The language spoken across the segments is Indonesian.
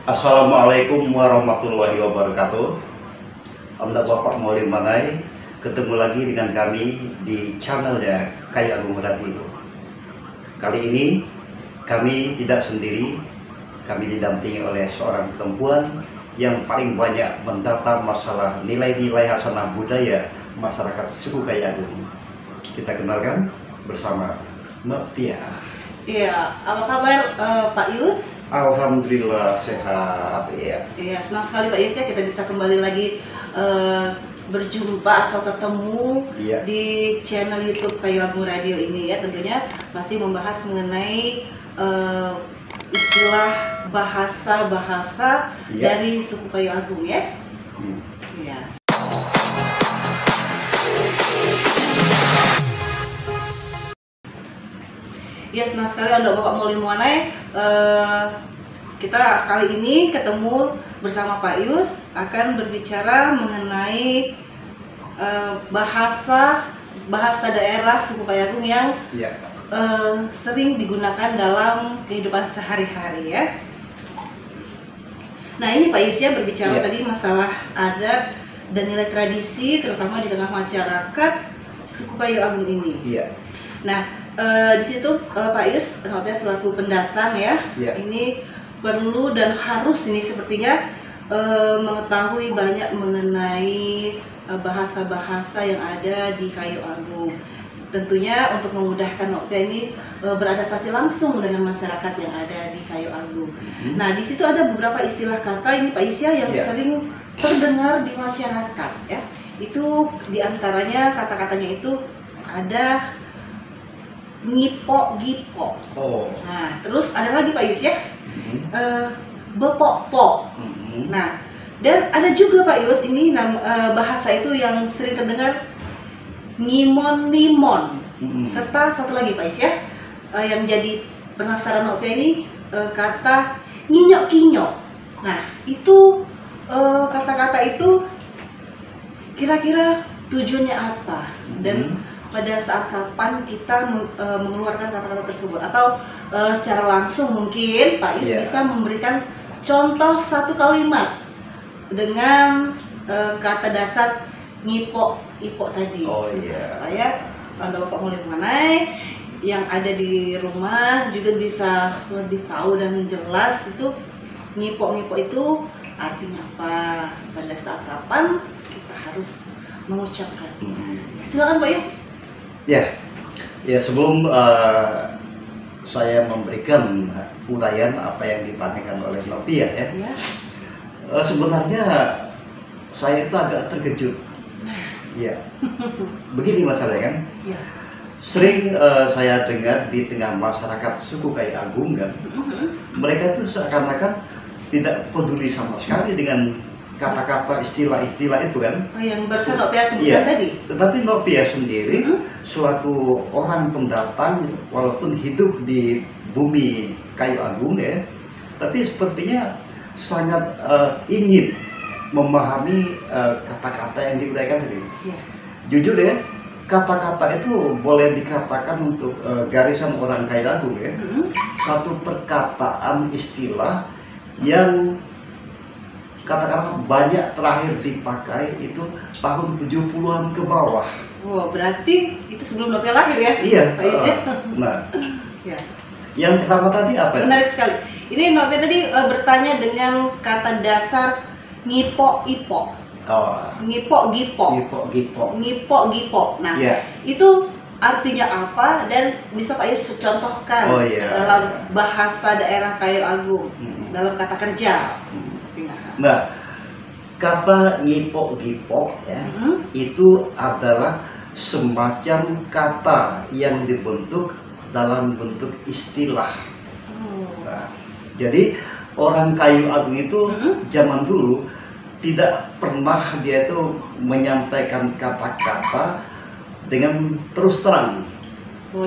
Assalamualaikum warahmatullahi wabarakatuh. Anda Bapak Maulid Manai, ketemu lagi dengan kami di channelnya Kayu Agung Radio. Kali ini kami tidak sendiri, kami didampingi oleh seorang perempuan yang paling banyak mendata masalah nilai-nilai hasanah budaya masyarakat suku Kayu Agung. Kita kenalkan bersama Nopia. Iya, apa kabar Pak Yus? Alhamdulillah sehat. Iya, senang sekali Pak Yus ya kita bisa kembali lagi berjumpa atau ketemu di channel YouTube Kayu Agung Radio ini ya. Tentunya masih membahas mengenai istilah bahasa-bahasa dari suku Kayu Agung ya. Iya. Ya, senang sekali Anda Bapak Maulid Manai. Kita kali ini ketemu bersama Pak Yus akan berbicara mengenai bahasa daerah suku Kayu Agung yang sering digunakan dalam kehidupan sehari-hari ya. Nah, ini Pak Yus ya berbicara tadi masalah adat dan nilai tradisi terutama di tengah masyarakat suku Kayu Agung ini. Nah, di situ Pak Yus selaku pendatang ya, ini perlu dan harus ini sepertinya mengetahui banyak mengenai bahasa-bahasa yang ada di Kayu Agung. Tentunya untuk memudahkan Nopia ini beradaptasi langsung dengan masyarakat yang ada di Kayu Agung. Nah, di situ ada beberapa istilah kata ini Pak Yus ya yang sering terdengar di masyarakat ya. Itu diantaranya kata-katanya itu ada ngipok-gipok. Nah, terus ada lagi Pak Yus ya, bepok-pok. Nah, dan ada juga Pak Yus ini bahasa itu yang sering terdengar ngimon-nimon. Serta satu lagi Pak Yus ya, yang jadi penasaran Nopia ini kata nginyok-kinyok. Nah, itu kata-kata itu kira-kira tujuannya apa dan pada saat kapan kita mengeluarkan kata-kata tersebut, atau secara langsung mungkin Pak Yus bisa memberikan contoh satu kalimat dengan kata dasar ngipok-ipok tadi, supaya Anda Bapak Maulid Manai yang ada di rumah juga bisa lebih tahu dan jelas itu ngipok-ngipok itu artinya apa, pada saat kapan kita harus mengucapkan. Silakan Pak Yus. Ya, sebelum saya memberikan uraian apa yang ditanyakan oleh Nopia ya, sebenarnya saya itu agak terkejut. Begini masalahnya kan, sering saya dengar di tengah masyarakat suku Kayu Agung kan, mereka itu seakan-akan tidak peduli sama sekali dengan kata-kata istilah-istilah itu kan, yang barusan Nopia sebutkan tadi. Tetapi Nopia sendiri selaku orang pendatang walaupun hidup di bumi Kayu Agung ya, tapi sepertinya sangat ingin memahami kata-kata yang digunakan tadi. Jujur ya, kata-kata itu boleh dikatakan untuk garisan orang Kayu Agung ya, satu perkataan istilah yang katakanlah banyak terakhir dipakai itu tahun 70-an ke bawah. Berarti itu sebelum Nopia lahir ya? Iya. Nah, yang pertama tadi apa? Menarik sekali. Ini Nopia tadi bertanya dengan kata dasar ngipok-ipok. Ngipok-gipok. Ngipok-gipok. Nah, itu artinya apa dan bisa Pak Yus contohkan dalam bahasa daerah Kayu Agung, dalam kata kerja. Nah, kata ngipok-gipok ya, itu adalah semacam kata yang dibentuk dalam bentuk istilah. Nah, jadi orang Kayu Agung itu zaman dulu tidak pernah dia itu menyampaikan kata-kata dengan terus terang.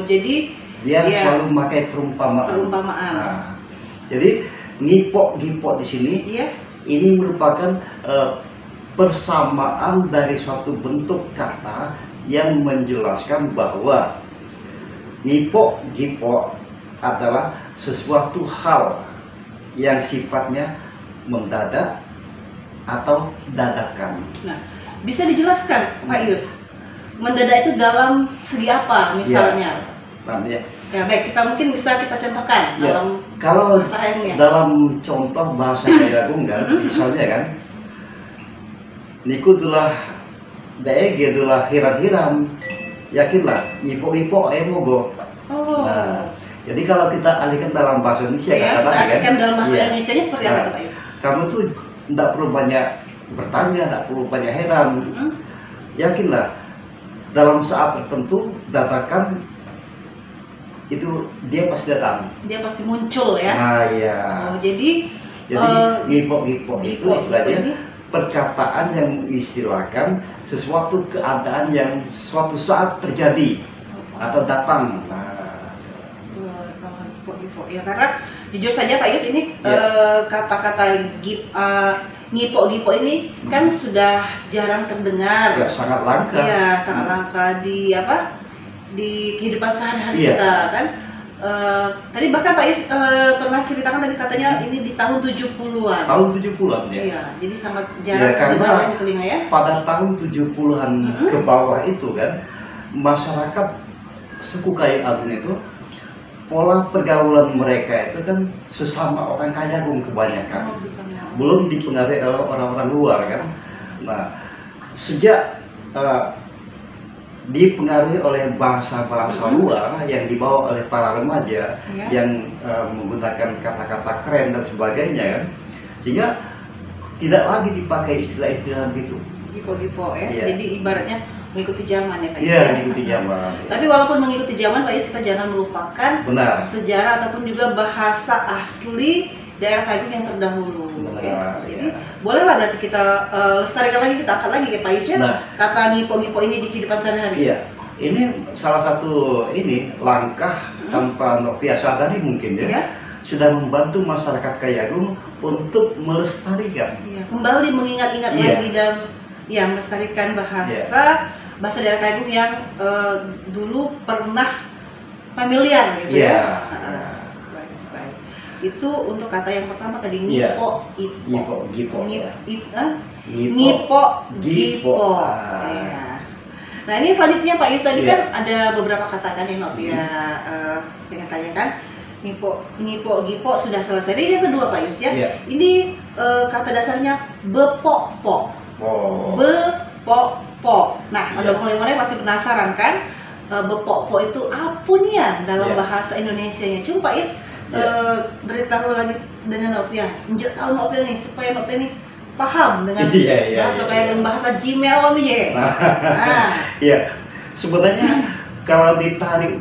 Jadi dia selalu memakai perumpamaan. Nah, jadi ngipok-gipok di sini ini merupakan persamaan dari suatu bentuk kata yang menjelaskan bahwa ngipok-gipok adalah sesuatu hal yang sifatnya mendadak atau dadakan. Nah, bisa dijelaskan Pak Yus, mendadak itu dalam segi apa misalnya? Ya. Ya baik, kita mungkin bisa kita contohkan Ya, dalam kalau bahasa Aingnya. dalam contoh bahasa Kayagung kan, misalnya kan, niku tulah daege tulah hiran-hiran, yakinlah, ipo-ipo mogo. Oh. Nah, jadi kalau kita alihkan dalam bahasa Indonesia, Ya, kita kan, artikan dalam bahasa iya. Indonesia-nya seperti apa Nah, tuh Pak Yus? kamu tuh tidak perlu banyak bertanya, tidak perlu banyak heran. Yakinlah, dalam saat tertentu dadakan itu dia pasti datang. Dia pasti muncul ya. Nah, iya. Oh, jadi Ngipok-ngipok itu istilahnya ini perkataan yang mengistilahkan sesuatu keadaan yang suatu saat terjadi atau datang. Nah, ya, karena jujur saja Pak Yus ini kata-kata ngipok-ngipok ini kan sudah jarang terdengar. ya sangat langka. Iya, sangat langka di di kehidupan sehari-hari Iya. kita kan. Tadi bahkan Pak Yus pernah ceritakan tadi katanya ini di tahun 70-an. Tahun 70-an ya. Iya, jadi sangat jarang karena terdengar di telinga ya. pada tahun 70-an ke bawah itu kan, masyarakat suku Kayu Agung itu pola pergaulan mereka itu kan sesama orang Kayagung kebanyakan. Belum dipengaruhi oleh orang-orang luar kan. Nah, sejak dipengaruhi oleh bahasa-bahasa luar yang dibawa oleh para remaja yang menggunakan kata-kata keren dan sebagainya kan, sehingga tidak lagi dipakai istilah-istilah gitu. Gipo-gipo ya. Iya. Jadi ibaratnya mengikuti zaman ya Pak Yus. Iya, mengikuti zaman. Tapi walaupun mengikuti zaman Pak Yus, kita jangan melupakan Benar. sejarah ataupun juga bahasa asli daerah Kayagung yang terdahulu. Benar, Ya. Jadi ya. bolehlah berarti kita lestarikan lagi, kita angkat lagi ya Pak Yus ya. Nah. Kata ngipo-ngipo ini di kehidupan sehari-hari. Iya, ini salah satu langkah tanpa Novia sadari mungkin ya, Iya. sudah membantu masyarakat Kayagung untuk melestarikan. Iya, kembali mengingat-ingat Iya. lagi dan ya melestarikan bahasa daerah Kayagung yang dulu pernah familiar gitu Iya. ya. Baik. Itu untuk kata yang pertama tadi Iya. ngipo, Gipo, ya. ngipo, gipo. Ah. Iya. Nah ini selanjutnya Pak Yus tadi Iya. kan ada beberapa kata kan yang Novia pengen tanyakan. Ngipo, gipo sudah selesai. Ini yang kedua Pak Yus ya. Iya. Ini kata dasarnya bepok-pok. Oh. Bepok-pok. Nah, Iya. udah mulai-mulai pasti penasaran kan? Bepok-pok itu apunian dalam Iya. bahasa Indonesianya. Cuma Pak Yus beritahu lagi dengan Novia. Njok tahu Novia nih supaya Novia nih paham dengan Iya, bahasa iya. kayak bahasa Gmail nih. Nah, Iya, sebenarnya kalau ditarik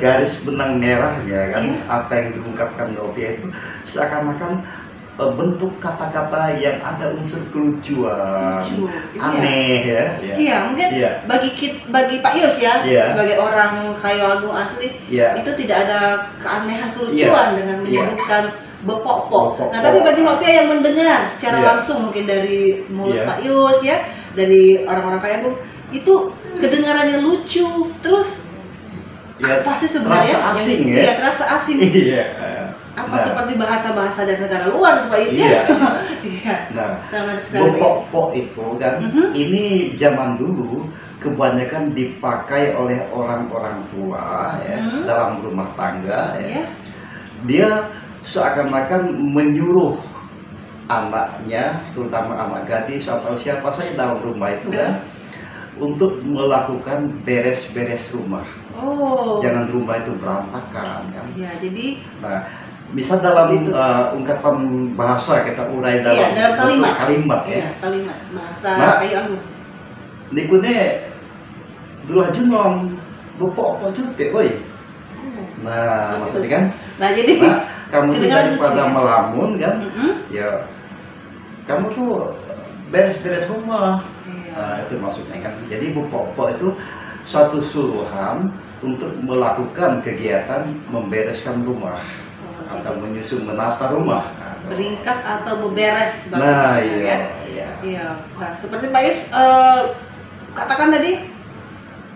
garis benang merahnya kan, Iya. apa yang diungkapkan Novia itu seakan-akan bentuk kata-kata yang ada unsur kelucuan, Lucu. aneh ya. Iya, mungkin Iya. bagi Pak Yus ya, Iya. sebagai orang Kayu Agung asli, Iya. itu tidak ada keanehan kelucuan dengan Iya. menyebutkan bepok-pok. Bepok-pok. Nah, tapi bagi Novia yang mendengar secara Iya. langsung mungkin dari mulut Iya. Pak Yus ya, dari orang-orang Kayu Agung, itu kedengarannya lucu, terus Ya, apa sih sebenarnya? terasa asing ya? Iya, terasa asing. Iya. Apa Nah. seperti bahasa-bahasa dari negara luar tuh Pak Yus ya? Iya. Iya. Nah, Sangat sekali, Pak Yus. bepok-pok itu kan, Mhm. ini zaman dulu kebanyakan dipakai oleh orang-orang tua ya, dalam rumah tangga ya. Iya. Dia seakan-akan menyuruh anaknya, terutama anak gadis atau siapa saja dalam rumah itu kan, untuk melakukan beres-beres rumah. Oh. Jangan rumah itu berantakan kan. Ya, jadi Nah, misal dalam Gitu. ungkapan bahasa kita urai dalam, iya, dalam bentuk kalimat. kalimat ya. Iya, kalimat bahasa Nah. Kayu Agung. Nikune dulu junon bopok apa juga, woi. Nah, maksudnya kan, Nah, jadi nah, kamu tuh kedengaran daripada lucu, ya? melamun kan, Mhm. ya kamu tuh beres-beres rumah. Iya. Nah, itu maksudnya kan. Jadi bopok itu suatu suruhan untuk melakukan kegiatan membereskan rumah atau menyusun menata rumah. Beringkas atau beberes Nah, bahasanya, iya, ya. iya. Iya. Nah, seperti Pak Yus katakan tadi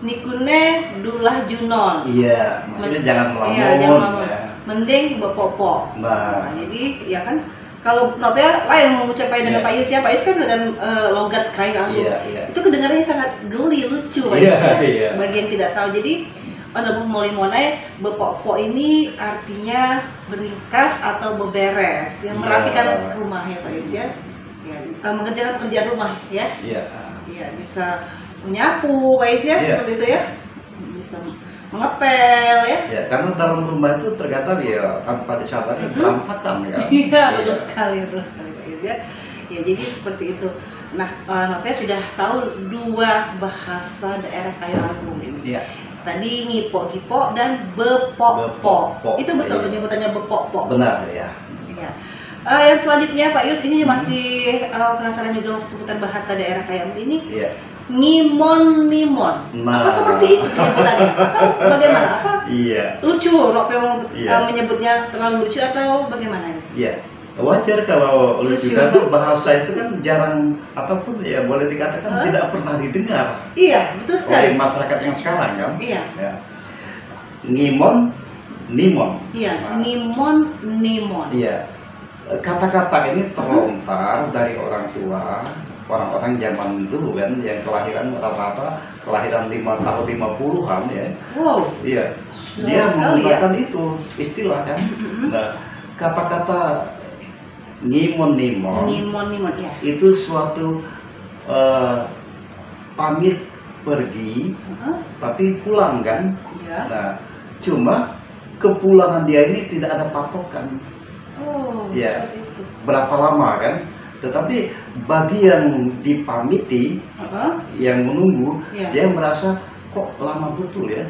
nikune dulah junon. Iya, maksudnya jangan melamun. Iya, jangan melamun. Ya. Mending bepopok. Nah. Jadi ya kan kalau Nopia lain mengucapkan dengan Iya. Pak Yus ya. Pak Yus kan dengan logat kayu agung. Iya. Itu kedengarannya sangat geli, lucu Pak Iya, Yus ya. iya. Bagi yang tidak tahu, jadi Onda Mulimonai bepok-pok ini artinya beringkas atau beberes, yang merapikan rumah ya Pak Yus ya. Ya, mengerjakan pekerjaan rumah ya. Iya. Iya, bisa menyapu Pak Yus ya, Iya. seperti itu ya. Bisa mengepel ya. Ya, karena dalam rumah itu terkadang ya tanpa disadari berantakan ya. Iya, betul sekali Pak Yus ya. Ya, jadi seperti itu. Nah, Nopia sudah tahu dua bahasa daerah Kayu Agung ini. Iya. Tadi ngipok-ngipok dan bepok-pok. Bepok-pok, Itu betul iya. penyebutannya bepok-pok. Benar ya. Iya. Yang selanjutnya Pak Yus, ini masih penasaran juga masih seputar bahasa daerah Kayu Agung ini. Iya. Ngimon-nimon. Nah. Apa seperti itu penyebutannya? Atau bagaimana? Apa Iya. lucu Nopia Iya. menyebutnya terlalu lucu atau bagaimana? Iya. Wajar kalau lucu Lucu. karena bahasa itu kan jarang ataupun ya boleh dikatakan tidak pernah didengar Iya, betul sekali. oleh masyarakat yang sekarang kan. Iya. Ya. Ngimon, nimon. Iya, Nah, nimon-nimon. iya. Kata-kata ini terlontar dari orang tua, orang-orang zaman dulu kan yang kelahiran rata-rata kelahiran 5 tahun 50-an ya. Wow. Iya. Lama Dia sekali menggunakan itu istilah kan. Nah, kata-kata ngimon-nimon Nimon-nimon ya. itu suatu pamit pergi tapi pulang kan. Ya. Nah, cuma kepulangan dia ini tidak ada patokan Oh, Ya. seperti itu. berapa lama kan. Tetapi bagi yang dipamiti, yang menunggu, Ya. dia merasa kok lama betul ya.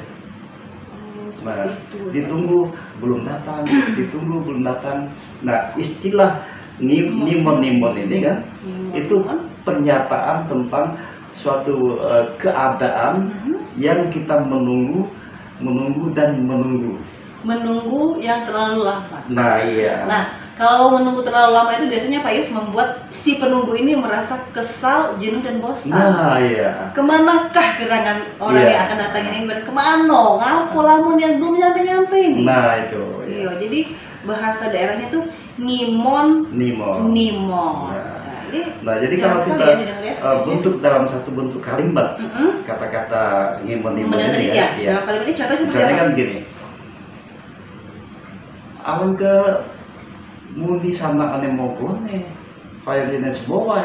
Oh, Nah, seperti itu. ditunggu belum datang, ditunggu belum datang. Nah, istilah nimon-nimon ini kan Nimon. itu pernyataan tentang suatu keadaan yang kita menunggu dan menunggu. Menunggu yang terlalu lama. Nah, iya. Nah, kalau menunggu terlalu lama itu biasanya Pak Yus membuat si penunggu ini merasa kesal, jenuh dan bosan. Nah, iya. Kemanakah gerangan orang Iya. yang akan datang ini? Kemana? Ngapo lamun yang belum nyampe-nyampe ini? Nah, itu. Iya, Ya. jadi bahasa daerahnya tuh nimon, Nimon. nimon. Ya. Ini Nah, jadi jarang kalau sekali kita ya didengar ya, Pak Yus ya. bentuk dalam satu bentuk kalimat Mm-mm. kata-kata ngimon-nimon Kemudian tadi ini ya, ya. dalam kalimat ini contohnya seperti Misalnya apa? kan gini. Awan ke mudi sana ane mogone, kayak jenis bawah.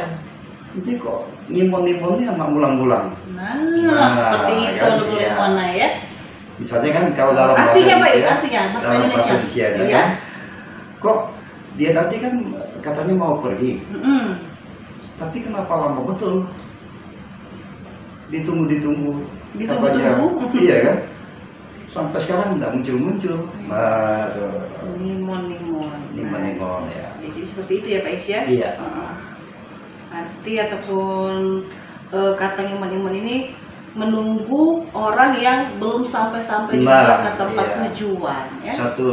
Jadi kok ngimon-nimon ini anak mulang-mulang. Nah, Nah, seperti itu kan, dulu iya. mana ya? Misalnya kan kalau dalam Artinya Pak Yus, Indonesia, artinya bahasa dalam bahasa Indonesia. Indonesia Iya. kan, kok dia tadi kan katanya mau pergi, Mm-mm. tapi kenapa lama betul? Ditunggu-ditunggu, Ditunggu-tunggu. katanya, iya kan? Sampai sekarang tidak muncul-muncul. Nah, tuh. Nimon. Nimon ya. Jadi seperti itu ya Pak Yus ya? Iya. Arti ataupun kata nimon ini menunggu orang yang belum sampai-sampai juga Nah, ke tempat iya. tujuan ya. Satu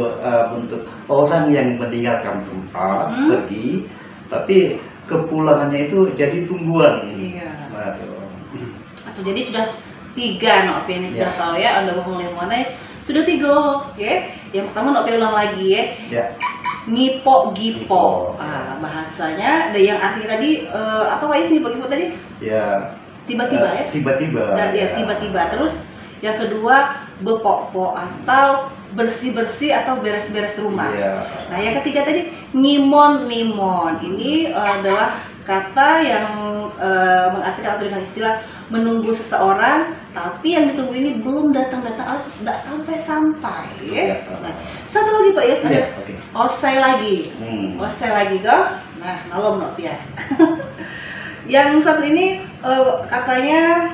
bentuk orang yang meninggalkan tempat pergi, tapi kepulangannya itu jadi tungguan. Iya. Nah, tuh. Atau jadi sudah 3 Nopia ini sudah Ya. tahu ya, Anda bohong limone sudah 3 ya. Yang pertama Nopia ulang lagi ya. Ya. Ngipok-gipo. Gipo. Bahasanya ada yang artinya tadi apa Pak Yus ngipok-gipo tadi? Ya. Tiba-tiba ya. Tiba-tiba. Nah, ya, tiba-tiba. Terus yang kedua bepok-pok atau bersih-bersih atau beres-beres rumah. Iya. Nah, yang ketiga tadi ngimon-nimon. Ini adalah kata yang mengartikan atau dengan istilah menunggu seseorang, tapi yang ditunggu ini belum datang-datang alias tidak sampai-sampai. Ya. Iya. Nah, satu lagi Pak Yus, ada Iya, oke. osai lagi. Osai lagi kok. Nah, nalom Nopia. Yang satu ini katanya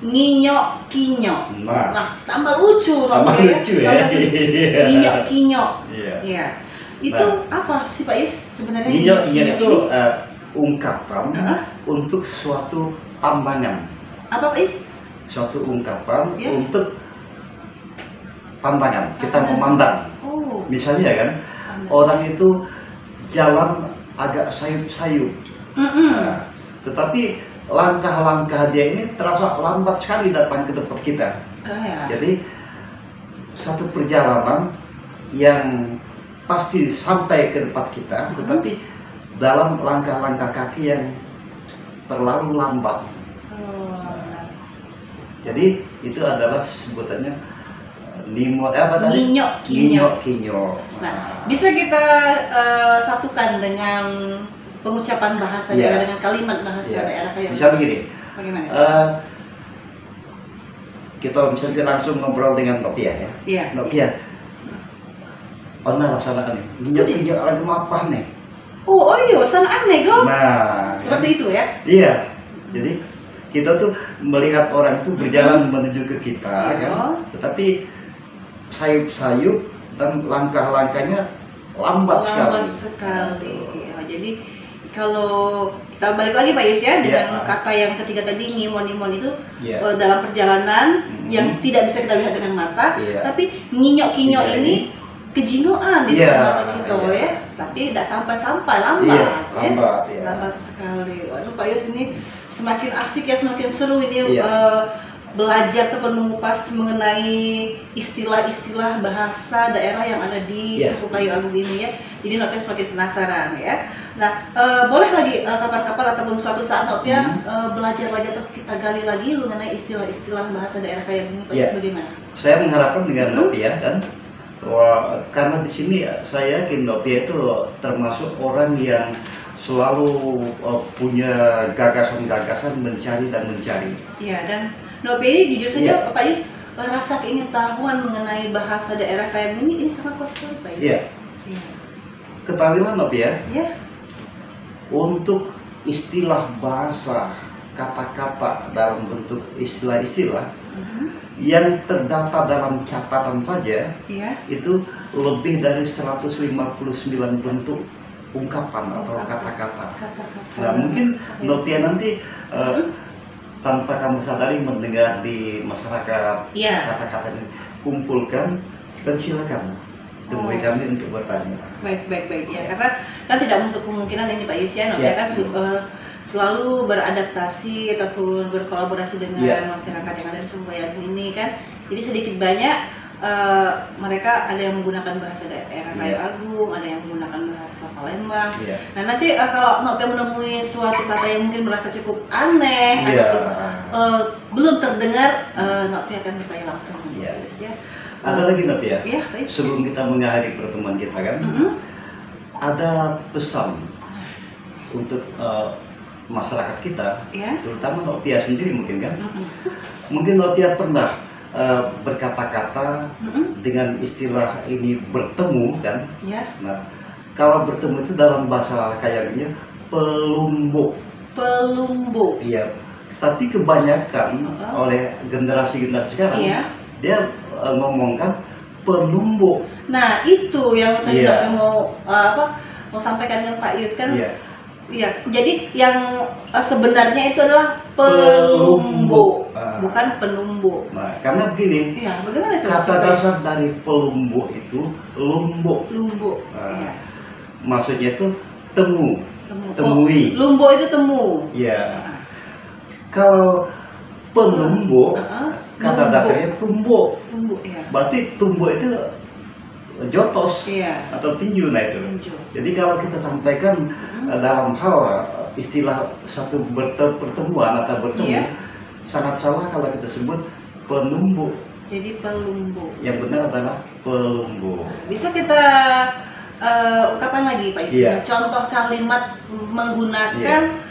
nginyok-kinyok. Nah. Nah, tambah lucu Tambah Nopia. lucu ya. Tambah lucu. Iya. Nginyok-kinyok. Iya. Iya. Itu apa sih Pak Yus sebenarnya? Nginyok-nginyok itu ini? ungkapan untuk suatu pandangan. Apa Pak Yus? Suatu ungkapan Iya. untuk pandangan. Kita Pandangan. memandang. Oh. Misalnya kan, orang itu jalan agak sayup-sayup. Nah, tetapi langkah-langkah dia ini terasa lambat sekali datang ke depan kita. Ya. Jadi satu perjalanan yang pasti sampai ke tempat kita, tetapi dalam langkah-langkah kaki yang terlalu lambat. Jadi itu adalah sebutannya nginyok-kinyok. Nah, bisa kita satukan dengan pengucapan bahasa daerah, dengan kalimat bahasa daerah kayak misal begini. Bagaimana? Kita misalnya langsung ngobrol dengan Nopia ya. Iya. Nopia. Ona rasanya nih, nginyok-kinyok orang apa nih? Oh iya, sana aneh go. Nah, seperti itu ya? Iya. Jadi kita tuh melihat orang itu berjalan menuju ke kita, kan? Tetapi sayup-sayup dan langkah-langkahnya lambat sekali. Ya, jadi kalau kita balik lagi Pak Yus ya, dengan kata yang ketiga tadi, ngimon-ngimon itu dalam perjalanan yang tidak bisa kita lihat dengan mata, tapi nginyok-kinyok ini kejinoan di mata kita ya, tapi tidak sampai-sampai, lambat sekali. Waduh Pak Yus, ini semakin asik ya, semakin seru ini belajar atau mengupas mengenai istilah-istilah bahasa daerah yang ada di suku Kayu Agung ini ya. Jadi Nopia semakin penasaran ya. Nah, boleh lagi kapan-kapan ataupun suatu saat Nopia belajar lagi atau kita gali lagi mengenai istilah-istilah bahasa daerah Kayu Agung ini, bagaimana? Saya mengharapkan dengan Nopia kan, karena di sini saya yakin Nopia itu termasuk orang yang selalu punya gagasan-gagasan mencari dan mencari. Iya, dan Nopia ini jujur saja Pak Yus, rasa keingetahuan mengenai bahasa daerah kayak ini sangat kuat sekali Pak Yus. Iya. Ketahuilah Nopia, untuk istilah bahasa, kata-kata dalam bentuk istilah-istilah yang terdaftar dalam catatan saja, itu lebih dari 159 bentuk ungkapan atau kata-kata. Nah, mungkin Nopia nanti tanpa kamu sadari mendengar di masyarakat kata-kata ini, kumpulkan dan silakan temui kami untuk bertanya. Baik ya, karena kan tidak menutup kemungkinan ini Pak Yus ya, Nopia kan selalu beradaptasi ataupun berkolaborasi dengan masyarakat yang ada di suku Kayu Agung ini kan. Jadi sedikit banyak mereka ada yang menggunakan bahasa daerah Kayu Agung, ada yang menggunakan bahasa Palembang. Nah, nanti kalau Nopia menemui suatu kata yang mungkin merasa cukup aneh ataupun belum terdengar, Nopia akan bertanya langsung. Ada lagi Nopia, sebelum kita mengakhiri pertemuan kita kan, ada pesan untuk masyarakat kita, terutama Nopia sendiri mungkin kan. Mungkin Nopia pernah berkata-kata dengan istilah ini bertemu kan. Nah, kalau bertemu itu dalam bahasa kayaknya pelumbuk. Iya. Tapi kebanyakan oleh generasi-generasi sekarang dia ngomongkan penumbuk. Nah, itu yang tadi mau sampaikan dengan Pak Yus kan. Iya, jadi yang sebenarnya itu adalah pelumbuk, bukan penumbuk. Nah, karena begini, bagaimana itu kata dasar dari pelumbuk itu lumbuk. Maksudnya itu temu. Temui. Lumbuk itu temu. Iya. Kalau penumbuk, kata dasarnya tumbuk. Berarti tumbuk itu jotos atau tinju, nah itu. Jadi kalau kita sampaikan dalam hal istilah satu pertemuan atau bertemu, sangat salah kalau kita sebut penumbuk. Jadi pelumbuk. Yang benar adalah pelumbuk. Bisa kita ungkapkan lagi Pak Yus, contoh kalimat menggunakan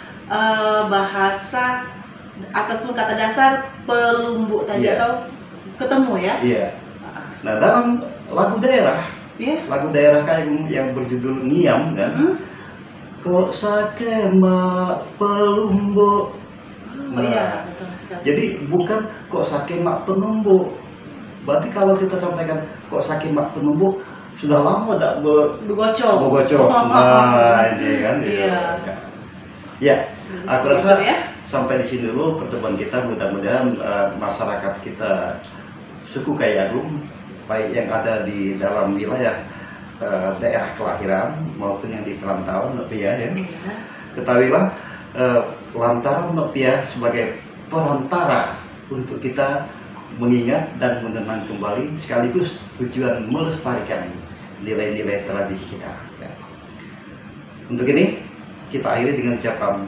bahasa ataupun kata dasar pelumbuk tadi atau ketemu ya? Nah, dalam lagu daerah kayak yang berjudul Ngiam kan, kok sakema pelumbuk. Jadi bukan kok sakema penumbuk. Berarti kalau kita sampaikan kok sakema penumbuk, sudah lama tak bergocok. Nah, ini kan. Aku rasa sampai di sini dulu pertemuan kita. Mudah-mudahan masyarakat kita suku Kayu Agung, baik yang ada di dalam wilayah daerah kelahiran maupun yang di perantauan Nopia ketahuilah lantaran Nopia sebagai perantara untuk kita mengingat dan mengenang kembali sekaligus tujuan melestarikan nilai-nilai tradisi kita. Ya. Untuk ini kita akhiri dengan ucapan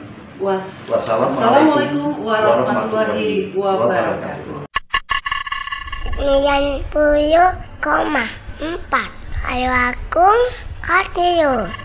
wassalamualaikum warahmatullahi wabarakatuh. 90,4 Ayo Agung Kartio.